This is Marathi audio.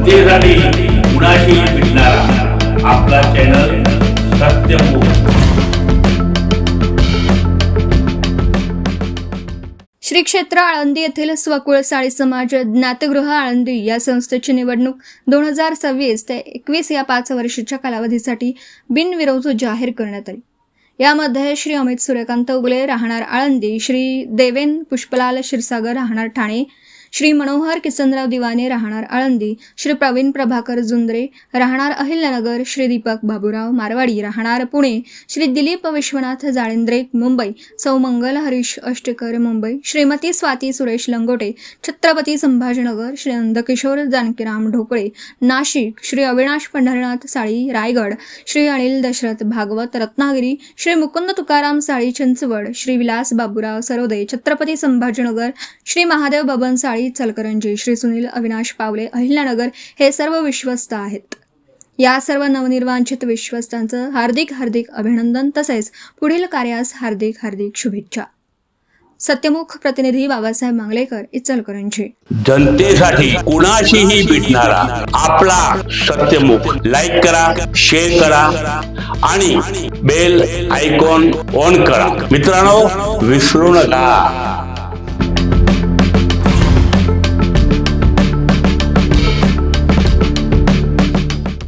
जनतेसाठी कुणाशी भेटणारा आपला चॅनल सत्यमुख। श्री क्षेत्र आळंदी येथील स्वकुळ साळी समाज ज्ञातगृह आळंदी या संस्थेची निवडणूक 2026 ते 21 या 5 वर्षाच्या कालावधीसाठी बिनविरोध जाहीर करण्यात आली। यामध्ये श्री अमित सूर्यकांत उगले राहणार आळंदी, श्री देवेन पुष्पलाल क्षीरसागर राहणार ठाणे, श्री मनोहर किसनराव दिवाने राहणार आळंदी, श्री प्रवीण प्रभाकर जुंद्रे राहणार अहिल्यानगर, श्री दीपक बाबूराव मारवाडी राहणार पुणे, श्री दिलीप विश्वनाथ जाळेंद्रे मुंबई, सौ मंगल हरीश अष्टेकर मुंबई, श्रीमती स्वाती सुरेश लंगोटे छत्रपती संभाजीनगर, श्री नंदकिशोर जानकीराम ढोकळे नाशिक, श्री अविनाश पंढरनाथ साळी रायगड, श्री अनिल दशरथ भागवत रत्नागिरी, श्री मुकुंद तुकाराम साळी चिंचवड, श्री विलास बाबूराव सरोदे छत्रपती संभाजीनगर, श्री महादेव बबन साळी चलकरंजी, श्री सुनील अविनाश पावले अहिल्यानगर हे सर्व विश्वस्त आहेत। या सर्व नवनिर्वाचित विश्वस्तांचं हार्दिक अभिनंदन तसेच पुढील कार्यास हार्दिक शुभेच्छा। सत्यमुख प्रतिनिधी बाबासाहेब मांगलेकर, इचलकरंजी। जनतेसाठी कुणाशीही भेटणारा आपला सत्यमुख। लाईक करा, शेअर करा आणि बेल आयकॉन ऑन करा। मित्रांनो, विसरू नका।